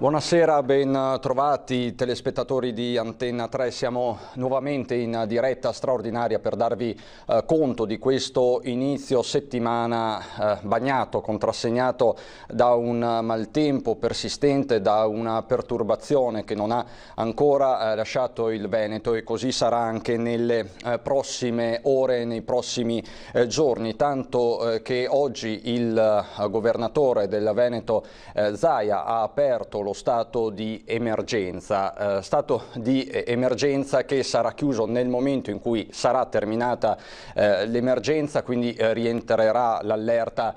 Buonasera, ben trovati telespettatori di Antenna 3. Siamo nuovamente in diretta straordinaria per darvi conto di questo inizio settimana bagnato, contrassegnato da un maltempo persistente, da una perturbazione che non ha ancora lasciato il Veneto, e così sarà anche nelle prossime ore, nei prossimi giorni, tanto che oggi il governatore del Veneto Zaia ha aperto lo stato di emergenza, che sarà chiuso nel momento in cui sarà terminata l'emergenza, quindi rientrerà l'allerta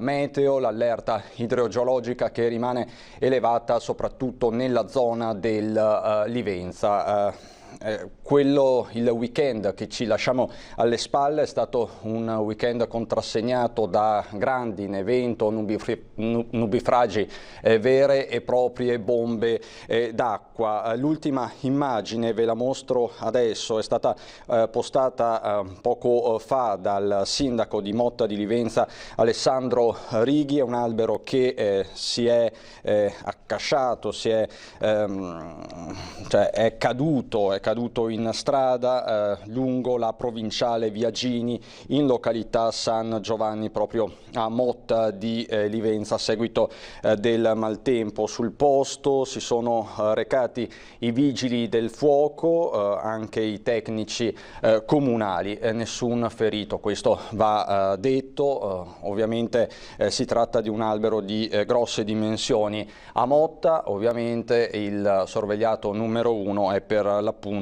meteo, l'allerta idrogeologica che rimane elevata soprattutto nella zona del Livenza. Il weekend che ci lasciamo alle spalle è stato un weekend contrassegnato da grandi vento, nubifragi vere e proprie bombe d'acqua. L'ultima immagine ve la mostro adesso, è stata postata poco fa dal sindaco di Motta di Livenza Alessandro Righi. È un albero che si è accasciato, è caduto in strada lungo la provinciale Viagini in località San Giovanni, proprio a Motta di Livenza, a seguito del maltempo. Sul posto si sono recati i vigili del fuoco, anche i tecnici comunali, nessun ferito, questo va detto. Ovviamente si tratta di un albero di grosse dimensioni. A Motta ovviamente il sorvegliato numero 1 è per l'appunto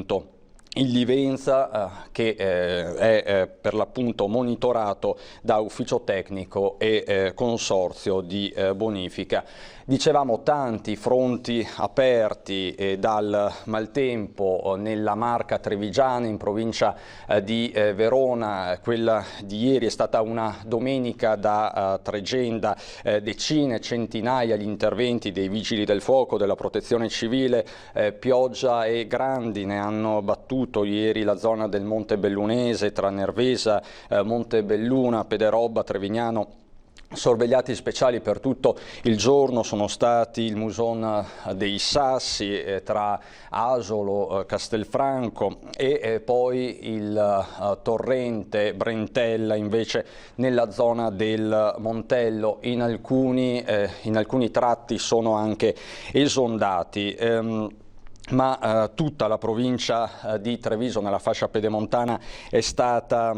il Livenza, che è per l'appunto monitorato da ufficio tecnico e consorzio di bonifica. Dicevamo, tanti fronti aperti dal maltempo nella Marca Trevigiana, in provincia di Verona. Quella di ieri è stata una domenica da tregenda, decine, centinaia gli interventi dei vigili del fuoco, della protezione civile, pioggia e grandine hanno battuto ieri la zona del Monte Bellunese, tra Nervesa, Montebelluna, Pederobba, Trevignano. Sorvegliati speciali per tutto il giorno sono stati il Muson dei Sassi tra Asolo, Castelfranco e poi il torrente Brentella invece nella zona del Montello. In alcuni tratti sono anche esondati. Ma tutta la provincia di Treviso nella fascia pedemontana è stata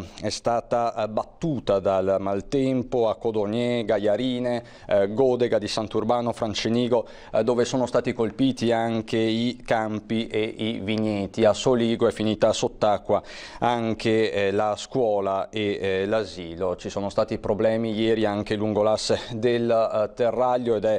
battuta dal maltempo. A Codogné, Gaiarine, Godega di Sant'Urbano, Francenigo, dove sono stati colpiti anche i campi e i vigneti. A Soligo è finita sott'acqua anche la scuola e l'asilo. Ci sono stati problemi ieri anche lungo l'asse del Terraglio ed è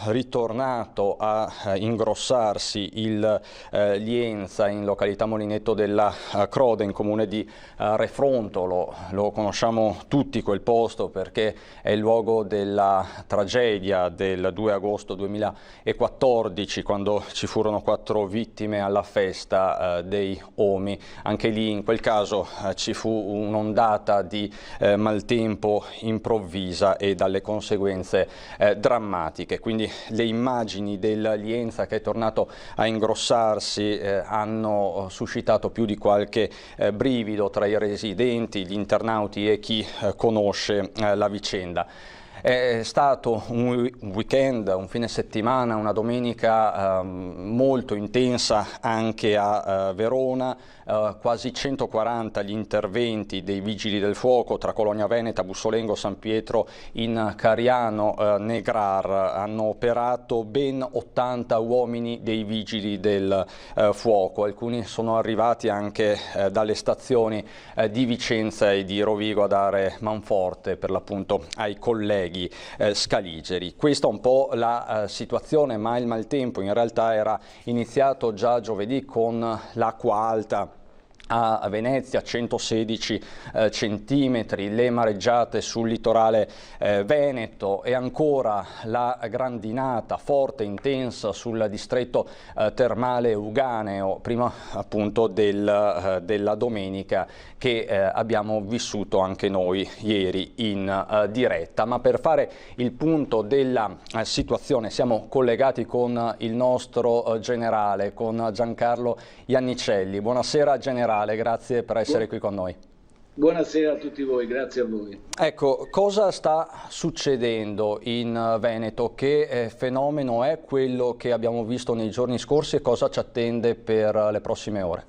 ritornato a ingrossarsi il Lienza in località Molinetto della Crode, in comune di Refrontolo. Lo conosciamo tutti quel posto perché è il luogo della tragedia del 2 agosto 2014, quando ci furono 4 vittime alla festa dei Omi. Anche lì in quel caso ci fu un'ondata di maltempo improvvisa e dalle conseguenze drammatiche. Quindi le immagini del Lienza, che è tornato a ingrossarsi, hanno suscitato più di qualche brivido tra i residenti, gli internauti e chi conosce la vicenda. È stato un weekend, un fine settimana, una domenica molto intensa anche a Verona. Quasi 140 gli interventi dei vigili del fuoco tra Colonia Veneta, Bussolengo, San Pietro in Cariano, Negrar. Hanno operato ben 80 uomini dei vigili del fuoco. Alcuni sono arrivati anche dalle stazioni di Vicenza e di Rovigo a dare manforte per l'appunto ai colleghi scaligeri. Questa è un po' la situazione, ma il maltempo in realtà era iniziato già giovedì con l'acqua alta a Venezia 116 centimetri, le mareggiate sul litorale veneto e ancora la grandinata forte, intensa sul distretto termale Uganeo, prima appunto della domenica che abbiamo vissuto anche noi ieri in diretta. Ma per fare il punto della situazione siamo collegati con il nostro generale, con Giancarlo Iannicelli. Buonasera generale. Grazie per essere qui con noi. Buonasera a tutti voi, grazie a voi. Ecco, cosa sta succedendo in Veneto? Che fenomeno è quello che abbiamo visto nei giorni scorsi e cosa ci attende per le prossime ore?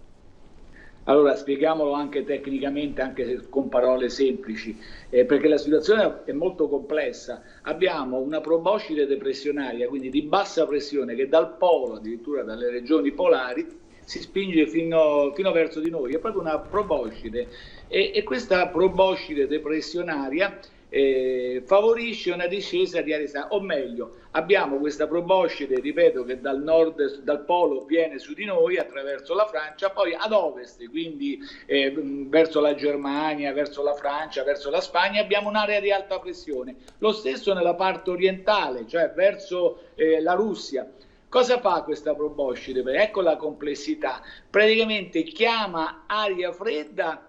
Allora, spieghiamolo anche tecnicamente, anche se con parole semplici, perché la situazione è molto complessa. Abbiamo una proboscide depressionaria, quindi di bassa pressione, che dal polo, addirittura dalle regioni polari, si spinge fino verso di noi. È proprio una proboscide e questa proboscide depressionaria favorisce una discesa di aria, o meglio, abbiamo questa proboscide, ripeto, che dal nord, dal polo viene su di noi attraverso la Francia, poi ad ovest, quindi verso la Germania, verso la Francia, verso la Spagna, abbiamo un'area di alta pressione. Lo stesso nella parte orientale, cioè verso la Russia. Cosa fa questa proboscide? Ecco la complessità. Praticamente richiama aria fredda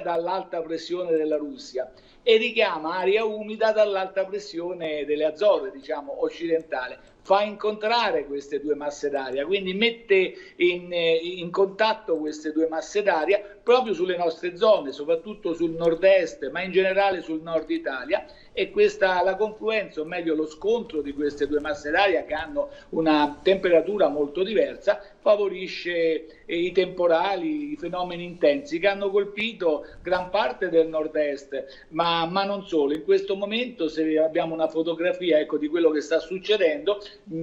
dall'alta pressione della Russia e richiama aria umida dall'alta pressione delle Azzorre, diciamo occidentale. Fa incontrare queste due masse d'aria, quindi mette in contatto queste due masse d'aria proprio sulle nostre zone, soprattutto sul nord-est, ma in generale sul nord Italia, e la confluenza, o meglio lo scontro di queste due masse d'aria che hanno una temperatura molto diversa, favorisce i temporali, i fenomeni intensi che hanno colpito gran parte del nord-est, ma non solo. In questo momento, se abbiamo una fotografia, ecco, di quello che sta succedendo,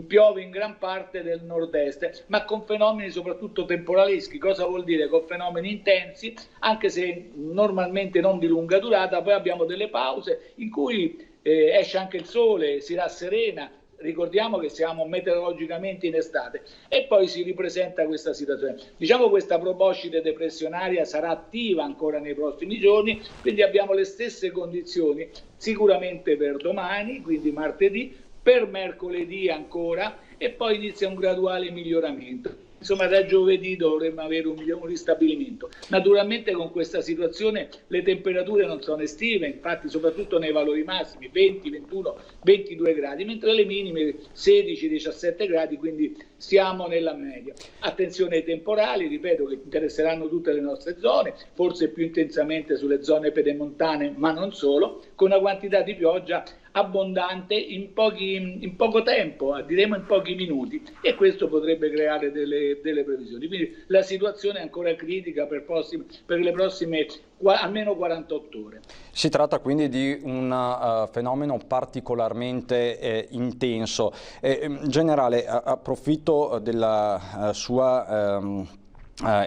piove in gran parte del nord-est, ma con fenomeni soprattutto temporaleschi. Cosa vuol dire? Con fenomeni intensi, anche se normalmente non di lunga durata. Poi abbiamo delle pause in cui esce anche il sole, si rasserena. Ricordiamo che siamo meteorologicamente in estate e poi si ripresenta questa situazione. Diciamo, questa proboscide depressionaria sarà attiva ancora nei prossimi giorni, quindi abbiamo le stesse condizioni sicuramente per domani, quindi martedì, per mercoledì ancora, e poi inizia un graduale miglioramento. Insomma, da giovedì dovremmo avere un ristabilimento. Naturalmente con questa situazione le temperature non sono estive, infatti soprattutto nei valori massimi 20, 21, 22 gradi, mentre le minime 16, 17 gradi, quindi siamo nella media. Attenzione ai temporali, ripeto, che interesseranno tutte le nostre zone, forse più intensamente sulle zone pedemontane, ma non solo, con una quantità di pioggia abbondante in poco tempo, diremo in pochi minuti, e questo potrebbe creare delle previsioni. Quindi la situazione è ancora critica per le prossime almeno 48 ore. Si tratta quindi di un fenomeno particolarmente intenso. Generale, approfitto della sua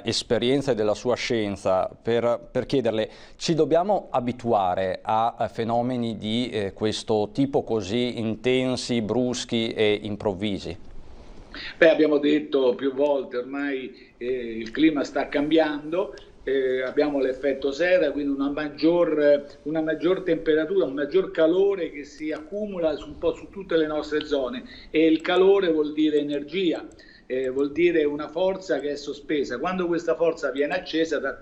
esperienza e della sua scienza per chiederle: ci dobbiamo abituare a fenomeni di questo tipo così intensi, bruschi e improvvisi? Beh, abbiamo detto più volte ormai il clima sta cambiando. Abbiamo l'effetto serra, quindi una maggior temperatura, un maggior calore che si accumula un po' su tutte le nostre zone, e il calore vuol dire energia. Vuol dire una forza che è sospesa. Quando questa forza viene accesa dà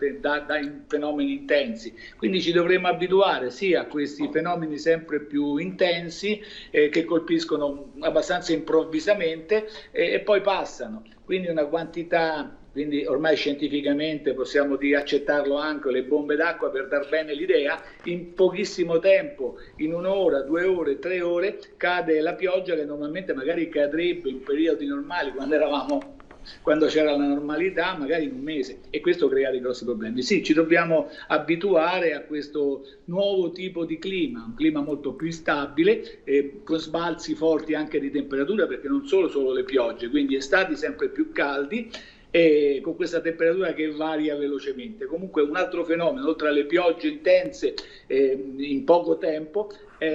fenomeni intensi, quindi ci dovremo abituare sì a questi fenomeni sempre più intensi che colpiscono abbastanza improvvisamente e poi passano, quindi una quantità. Quindi ormai scientificamente possiamo accettarlo anche, le bombe d'acqua, per dar bene l'idea, in pochissimo tempo, in un'ora, 2 ore, 3 ore, cade la pioggia che normalmente magari cadrebbe in periodi normali, quando c'era la normalità, magari in un mese, e questo crea dei grossi problemi. Sì, ci dobbiamo abituare a questo nuovo tipo di clima, un clima molto più instabile, con sbalzi forti anche di temperatura, perché non solo le piogge, quindi estati sempre più caldi, e con questa temperatura che varia velocemente. Comunque un altro fenomeno, oltre alle piogge intense in poco tempo,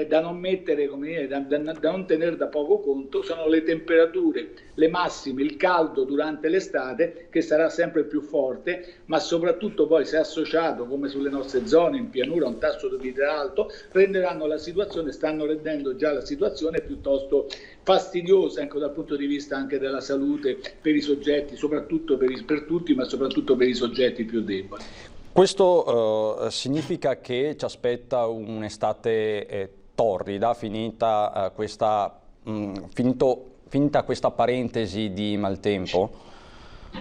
da non mettere, come dire, da non tenere da poco conto sono le temperature, le massime, il caldo durante l'estate che sarà sempre più forte, ma soprattutto poi se associato come sulle nostre zone in pianura a un tasso di umidità alto, renderanno la situazione, stanno rendendo già la situazione piuttosto fastidiosa, ecco, dal punto di vista anche della salute per i soggetti, soprattutto per tutti, ma soprattutto per i soggetti più deboli. Questo significa che ci aspetta un'estate torrida, finita questa parentesi di maltempo?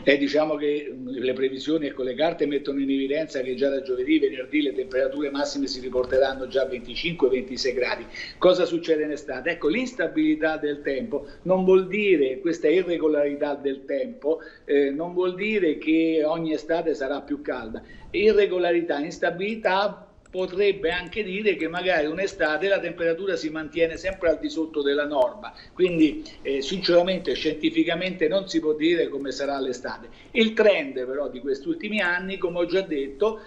Diciamo che le previsioni, ecco, le carte mettono in evidenza che già da giovedì, venerdì le temperature massime si riporteranno già a 25-26 gradi. Cosa succede in estate? Ecco, l'instabilità del tempo non vuol dire, questa irregolarità del tempo, non vuol dire che ogni estate sarà più calda. Irregolarità, instabilità potrebbe anche dire che magari un'estate la temperatura si mantiene sempre al di sotto della norma, quindi sinceramente scientificamente non si può dire come sarà l'estate. Il trend però di questi ultimi anni, come ho già detto,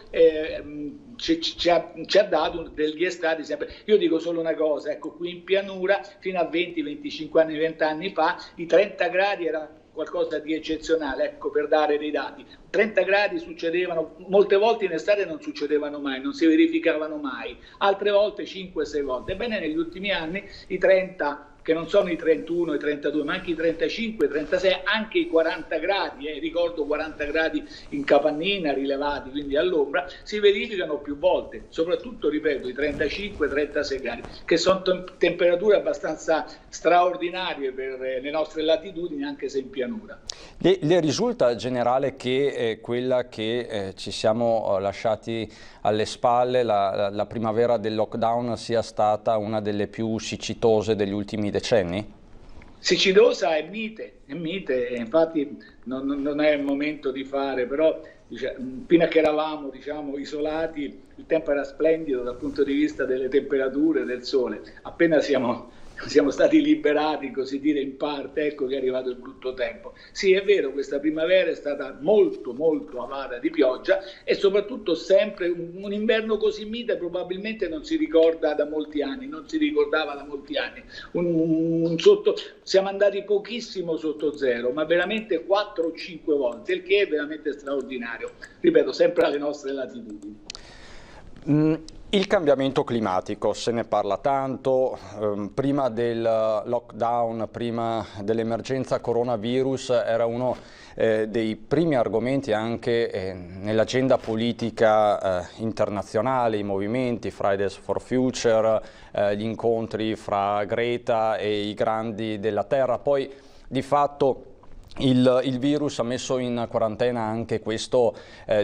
ci ha dato degli estati sempre. Io dico solo una cosa, ecco, qui in pianura fino a 20-25 anni, 20 anni fa i 30 gradi era qualcosa di eccezionale, ecco, per dare dei dati. 30 gradi succedevano, molte volte in estate non succedevano mai, non si verificavano mai, altre volte 5-6 volte. Ebbene, negli ultimi anni i 30, che non sono i 31, i 32, ma anche i 35, i 36, anche i 40 gradi, ricordo 40 gradi in capannina rilevati, quindi all'ombra, si verificano più volte, soprattutto, ripeto, i 35-36 gradi, che sono temperature abbastanza straordinarie per le nostre latitudini, anche se in pianura. Le risulta generale che quella che ci siamo lasciati alle spalle, la primavera del lockdown, sia stata una delle più siccitose degli ultimi decenni? Siccitosa è mite, infatti non è il momento di fare, però fino a che eravamo, diciamo, isolati, il tempo era splendido dal punto di vista delle temperature, del sole. Appena siamo stati liberati, così dire, in parte, ecco che è arrivato il brutto tempo. Sì, è vero, questa primavera è stata molto molto avara di pioggia e soprattutto sempre un inverno così mite probabilmente non si ricorda da molti anni, non si ricordava da molti anni. Siamo andati pochissimo sotto zero, ma veramente 4 o 5 volte, il che è veramente straordinario, ripeto, sempre alle nostre latitudini. Il cambiamento climatico, se ne parla tanto, prima del lockdown, prima dell'emergenza coronavirus, era uno dei primi argomenti anche nell'agenda politica internazionale, i movimenti, Fridays for Future, gli incontri fra Greta e i grandi della Terra. Poi di fatto il virus ha messo in quarantena anche questo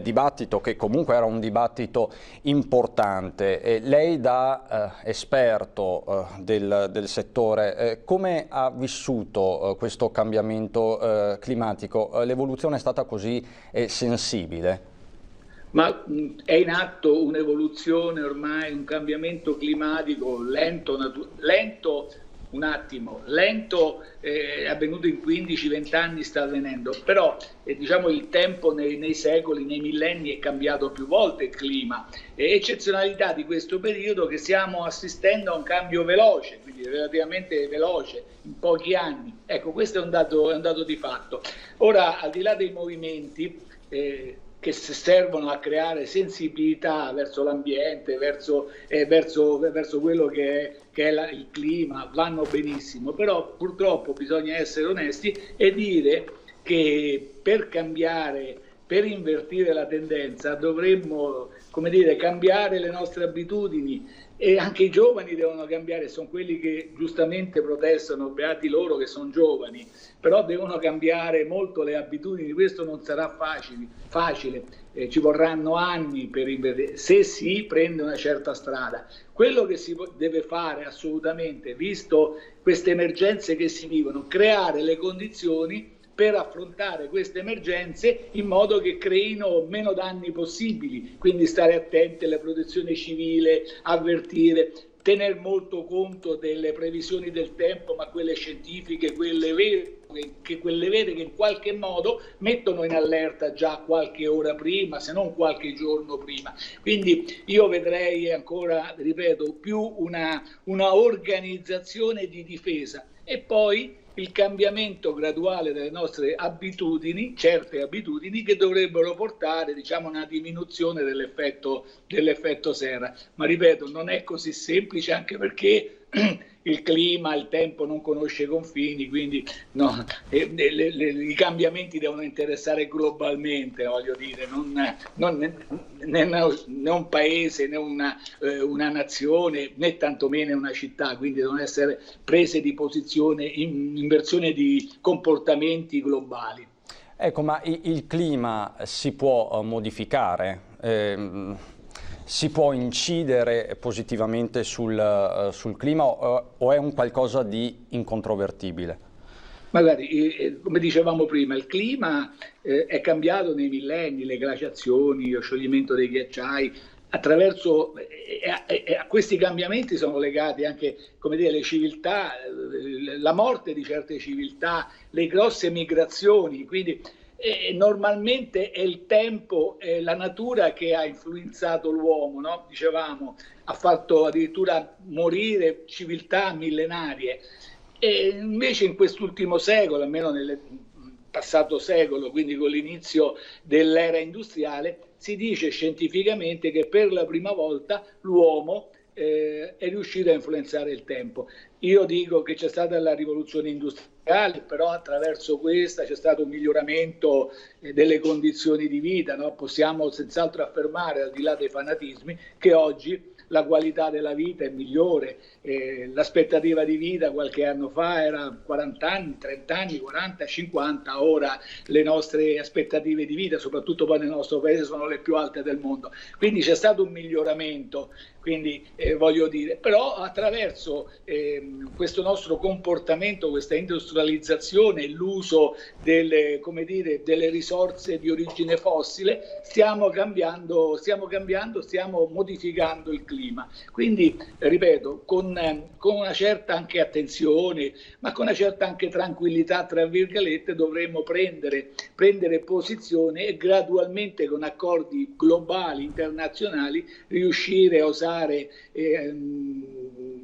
dibattito, che comunque era un dibattito importante. Lei da esperto del settore, come ha vissuto questo cambiamento climatico? L'evoluzione è stata così sensibile? Ma è in atto un'evoluzione ormai, un cambiamento climatico lento, lento, è avvenuto in 15-20 anni, sta avvenendo, però diciamo il tempo nei secoli, nei millenni è cambiato più volte il clima. Eccezionalità di questo periodo che stiamo assistendo a un cambio veloce, quindi relativamente veloce, in pochi anni. Ecco, questo è un dato di fatto. Ora, al di là dei movimenti che servono a creare sensibilità verso l'ambiente, verso quello che è il clima, vanno benissimo, però purtroppo bisogna essere onesti e dire che per cambiare, per invertire la tendenza dovremmo, come dire, cambiare le nostre abitudini, e anche i giovani devono cambiare, sono quelli che giustamente protestano, beati loro che sono giovani, però devono cambiare molto le abitudini. Questo non sarà facile, ci vorranno anni per invertire, se si prende una certa strada. Quello che si deve fare assolutamente, visto queste emergenze che si vivono, creare le condizioni per affrontare queste emergenze in modo che creino meno danni possibili, quindi stare attenti alla protezione civile, avvertire, tener molto conto delle previsioni del tempo, ma quelle scientifiche, quelle vere, che quelle vere che in qualche modo mettono in allerta già qualche ora prima, se non qualche giorno prima. Quindi io vedrei ancora, ripeto, più una organizzazione di difesa e poi il cambiamento graduale delle nostre abitudini, certe abitudini che dovrebbero portare, diciamo, a una diminuzione dell'effetto serra. Ma ripeto, non è così semplice, anche perché il clima, il tempo non conosce confini, quindi no, i cambiamenti devono interessare globalmente, voglio dire, né un paese, né una nazione, né tantomeno una città, quindi devono essere prese di posizione, inversione di comportamenti globali. Ecco, ma il clima si può modificare? Si può incidere positivamente sul clima o è un qualcosa di incontrovertibile? Magari, come dicevamo prima, il clima è cambiato nei millenni, le glaciazioni, lo scioglimento dei ghiacciai, attraverso a questi cambiamenti sono legati anche, come dire, le civiltà, la morte di certe civiltà, le grosse migrazioni, quindi normalmente è il tempo, è la natura che ha influenzato l'uomo, no? Dicevamo, ha fatto addirittura morire civiltà millenarie. E invece in quest'ultimo secolo, almeno nel passato secolo, quindi con l'inizio dell'era industriale, si dice scientificamente che per la prima volta l'uomo è riuscito a influenzare il tempo. Io dico che c'è stata la rivoluzione industriale, però attraverso questa c'è stato un miglioramento delle condizioni di vita, no? Possiamo senz'altro affermare, al di là dei fanatismi, che oggi la qualità della vita è migliore, l'aspettativa di vita qualche anno fa era 40 anni, 30 anni, 40, 50, ora le nostre aspettative di vita, soprattutto poi nel nostro paese, sono le più alte del mondo. Quindi c'è stato un miglioramento, quindi voglio dire, però attraverso questo nostro comportamento, questa industrializzazione, l'uso delle risorse di origine fossile, stiamo modificando il clima. Quindi, ripeto, con una certa anche attenzione, ma con una certa anche tranquillità, tra virgolette, dovremmo prendere posizione e gradualmente, con accordi globali, internazionali, riuscire a usare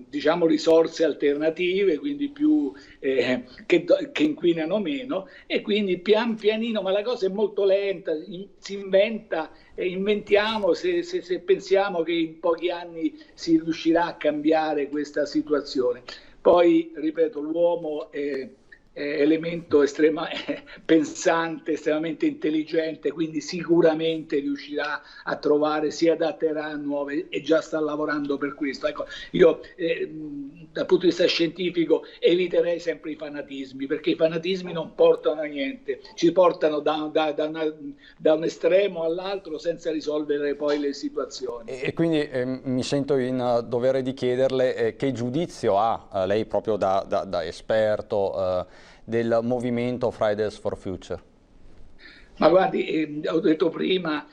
diciamo risorse alternative, quindi più che inquinano meno, e quindi pian pianino, ma la cosa è molto lenta, si inventiamo se pensiamo che in pochi anni si riuscirà a cambiare questa situazione. Poi, ripeto, l'uomo è elemento pensante, estremamente intelligente, quindi sicuramente riuscirà a trovare, si adatterà a nuove, e già sta lavorando per questo. Ecco, io dal punto di vista scientifico eviterei sempre i fanatismi, perché i fanatismi non portano a niente, ci portano da un estremo all'altro senza risolvere poi le situazioni. E quindi mi sento in dovere di chiederle che giudizio ha lei proprio da esperto del movimento Fridays for Future? Ma guardi, ho detto prima,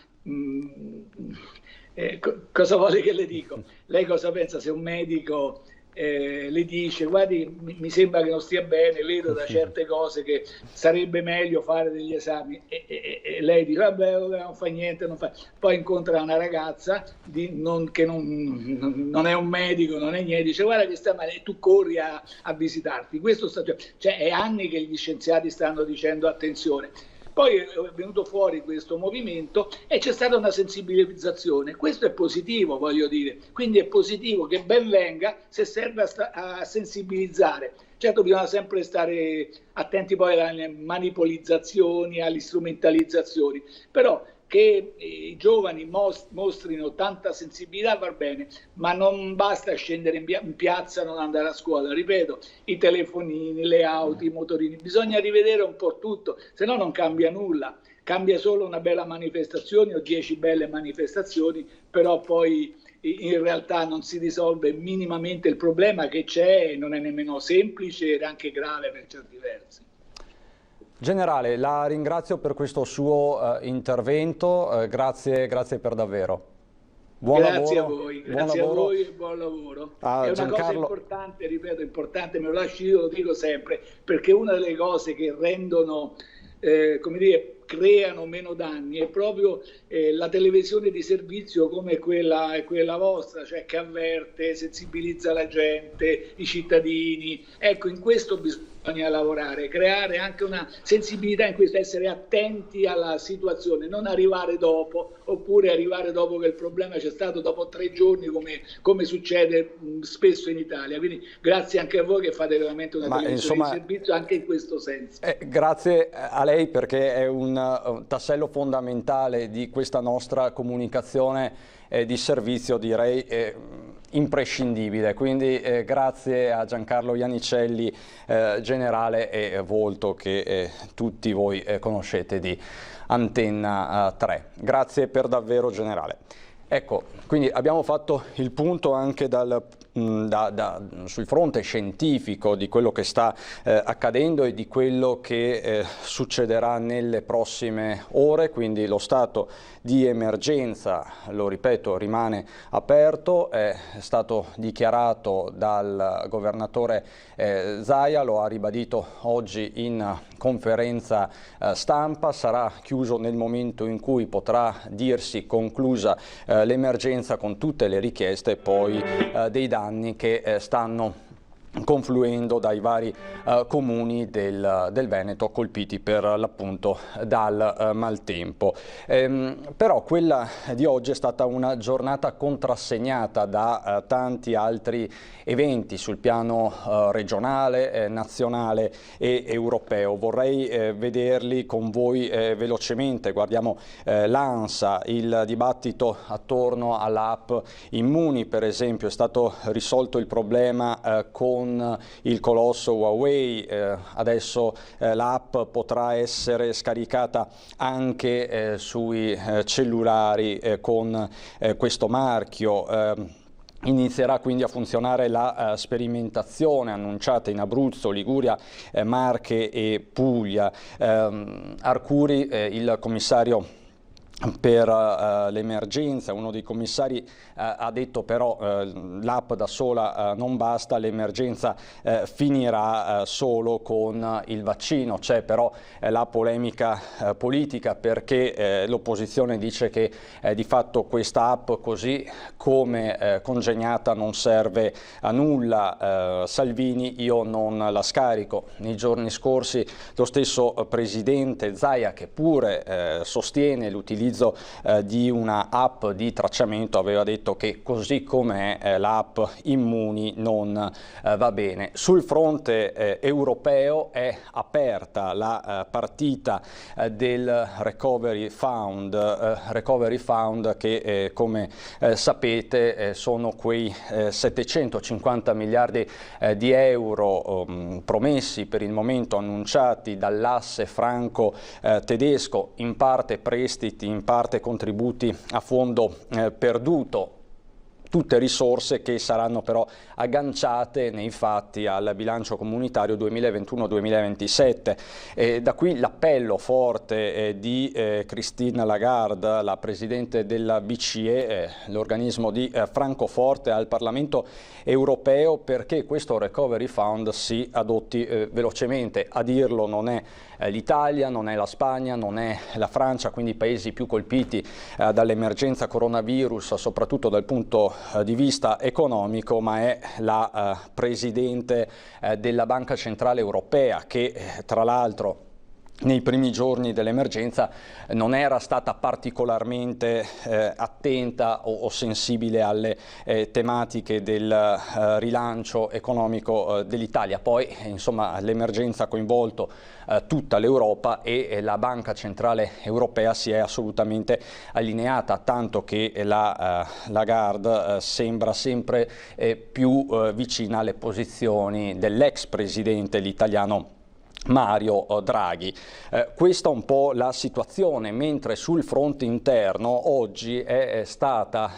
cosa vuole che le dico? Lei cosa pensa se un medico le dice, guardi, mi sembra che non stia bene, vedo da certe cose che sarebbe meglio fare degli esami, e lei dice, vabbè, non fa niente, non fa. Poi incontra una ragazza che non è un medico, non è niente, dice, guarda che sta male, e tu corri a visitarti. Questo cioè, è anni che gli scienziati stanno dicendo attenzione. Poi è venuto fuori questo movimento e c'è stata una sensibilizzazione. Questo è positivo, voglio dire. Quindi è positivo, che ben venga, se serve a sensibilizzare. Certo, bisogna sempre stare attenti poi alle manipolizzazioni, alle strumentalizzazioni, però che i giovani mostrino tanta sensibilità va bene, ma non basta scendere in piazza e non andare a scuola. Ripeto, i telefonini, le auto, i motorini, bisogna rivedere un po' tutto, se no non cambia nulla. Cambia solo una bella manifestazione o 10 belle manifestazioni, però poi in realtà non si risolve minimamente il problema che c'è, non è nemmeno semplice ed anche grave per certi versi. Generale, la ringrazio per questo suo intervento, grazie per davvero. Buon Grazie lavoro, a voi, buon grazie a lavoro voi e buon lavoro. a È una cosa Giancarlo. importante, ripeto, importante, me lo lasci io, lo dico sempre, perché una delle cose che rendono, come dire, creano meno danni è proprio la televisione di servizio come quella vostra, cioè che avverte, sensibilizza la gente, i cittadini. Ecco, in questo bisogna lavorare, creare anche una sensibilità in questo, essere attenti alla situazione, non arrivare dopo, oppure arrivare dopo che il problema c'è stato dopo 3 giorni come succede spesso in Italia. Quindi grazie anche a voi che fate veramente una televisione di servizio anche in questo senso. Grazie a lei, perché è un tassello fondamentale di questa nostra comunicazione di servizio, direi imprescindibile. Quindi grazie a Giancarlo Iannicelli, generale e volto che tutti voi conoscete di Antenna 3. Grazie per davvero, generale. Ecco, quindi abbiamo fatto il punto anche sul fronte scientifico di quello che sta accadendo e di quello che succederà nelle prossime ore. Quindi lo stato di emergenza, lo ripeto, rimane aperto, è stato dichiarato dal governatore Zaia, lo ha ribadito oggi in conferenza stampa, sarà chiuso nel momento in cui potrà dirsi conclusa l'emergenza, con tutte le richieste poi dei danni che stanno confluendo dai vari comuni del Veneto colpiti per l'appunto dal maltempo. Però quella di oggi è stata una giornata contrassegnata da tanti altri eventi sul piano regionale, nazionale e europeo. Vorrei vederli con voi velocemente. Guardiamo l'ANSA, il dibattito attorno all'app Immuni, per esempio. È stato risolto il problema con il colosso Huawei, adesso l'app potrà essere scaricata anche sui cellulari con questo marchio. Inizierà quindi a funzionare la sperimentazione annunciata in Abruzzo, Liguria, Marche e Puglia. Arcuri, il commissario per l'emergenza, uno dei commissari, ha detto però l'app da sola non basta, l'emergenza finirà solo con il vaccino. C'è però la polemica politica, perché l'opposizione dice che di fatto questa app così come congegnata non serve a nulla. Salvini: io non la scarico. Nei giorni scorsi lo stesso presidente Zaia, che pure sostiene l'utilizzo di una app di tracciamento, aveva detto che così com'è l'app Immuni non va bene. Sul fronte europeo è aperta la partita del Recovery Fund che come sapete sono quei 750 miliardi di euro promessi, per il momento annunciati dall'asse franco-tedesco, in parte prestiti, in parte contributi a fondo perduto. Tutte risorse che saranno però agganciate nei fatti al bilancio comunitario 2021-2027. Da qui l'appello forte di Christine Lagarde, la Presidente della BCE, l'organismo di Francoforte, al Parlamento europeo, perché questo Recovery Fund si adotti velocemente. A dirlo non è l'Italia, non è la Spagna, non è la Francia, quindi i paesi più colpiti dall'emergenza coronavirus, soprattutto dal punto di vista economico, ma è la Presidente della Banca Centrale Europea, che tra l'altro nei primi giorni dell'emergenza non era stata particolarmente attenta o sensibile alle tematiche del rilancio economico dell'Italia. Poi insomma l'emergenza ha coinvolto tutta l'Europa e la Banca Centrale Europea si è assolutamente allineata, tanto che la Lagarde sembra sempre più vicina alle posizioni dell'ex presidente, l'italiano Mario Draghi. Questa è un po' la situazione, mentre sul fronte interno oggi è stato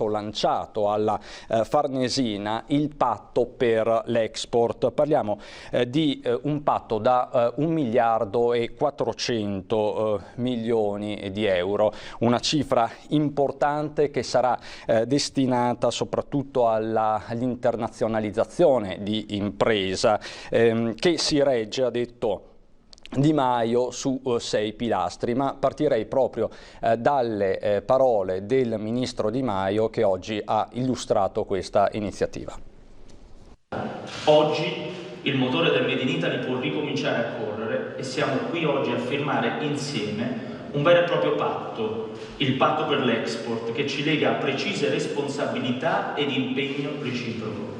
lanciato alla Farnesina il patto per l'export. Parliamo di un patto da 1 miliardo e 400 milioni di euro, una cifra importante che sarà destinata soprattutto all'internazionalizzazione di impresa, che si regge, ha detto Di Maio, su 6 pilastri, ma partirei proprio dalle parole del ministro Di Maio, che oggi ha illustrato questa iniziativa. Oggi il motore del Made in Italy può ricominciare a correre e siamo qui oggi a firmare insieme un vero e proprio patto, il patto per l'export, che ci lega a precise responsabilità ed impegno reciproco.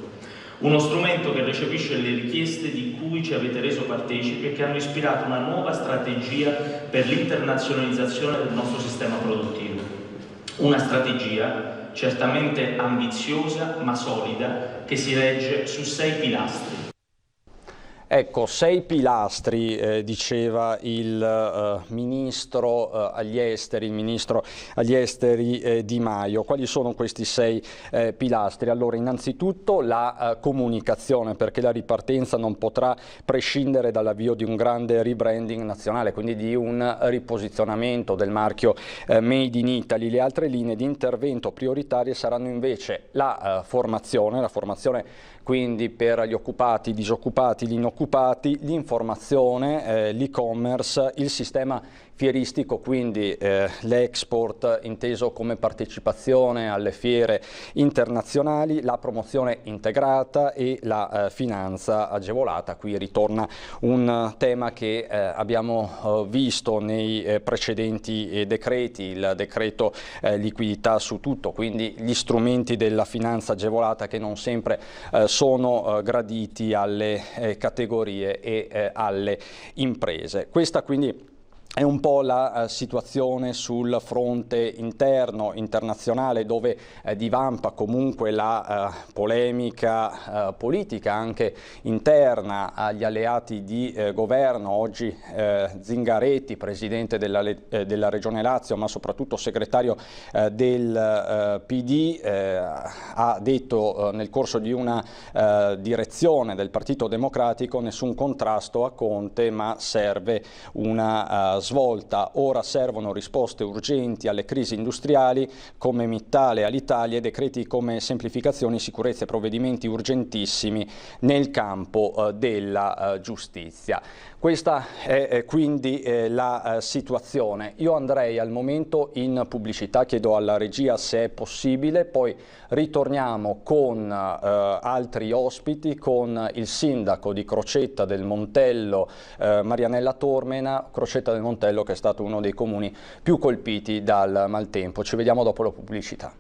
Uno strumento che recepisce le richieste di cui ci avete reso partecipi e che hanno ispirato una nuova strategia per l'internazionalizzazione del nostro sistema produttivo. Una strategia certamente ambiziosa ma solida, che si regge su 6 pilastri. Ecco, 6 pilastri, diceva il ministro agli esteri, Di Maio. Quali sono questi 6 pilastri? Allora, innanzitutto la comunicazione, perché la ripartenza non potrà prescindere dall'avvio di un grande rebranding nazionale, quindi di un riposizionamento del marchio Made in Italy. Le altre linee di intervento prioritarie saranno invece la formazione quindi per gli occupati, i disoccupati, gli inoccupati, l'informazione, l'e-commerce, il sistema fieristico, quindi l'export inteso come partecipazione alle fiere internazionali, la promozione integrata e la finanza agevolata. Qui ritorna un tema che abbiamo visto nei precedenti decreti, il decreto liquidità su tutto, quindi gli strumenti della finanza agevolata che non sempre sono graditi alle categorie e alle imprese. Questa quindi è un po' la situazione sul fronte interno, internazionale, dove divampa comunque la polemica politica anche interna agli alleati di governo. Oggi Zingaretti, presidente della Regione Lazio, ma soprattutto segretario del PD, ha detto nel corso di una direzione del Partito Democratico: nessun contrasto a Conte, ma serve una svolta. Ora servono risposte urgenti alle crisi industriali come Mittal, Alitalia, e decreti come semplificazioni, sicurezza e provvedimenti urgentissimi nel campo della giustizia. Questa è quindi la situazione. Io andrei al momento in pubblicità, chiedo alla regia se è possibile, poi ritorniamo con altri ospiti, con il sindaco di Crocetta del Montello, Marianella Tormena, Crocetta del Montello che è stato uno dei comuni più colpiti dal maltempo. Ci vediamo dopo la pubblicità.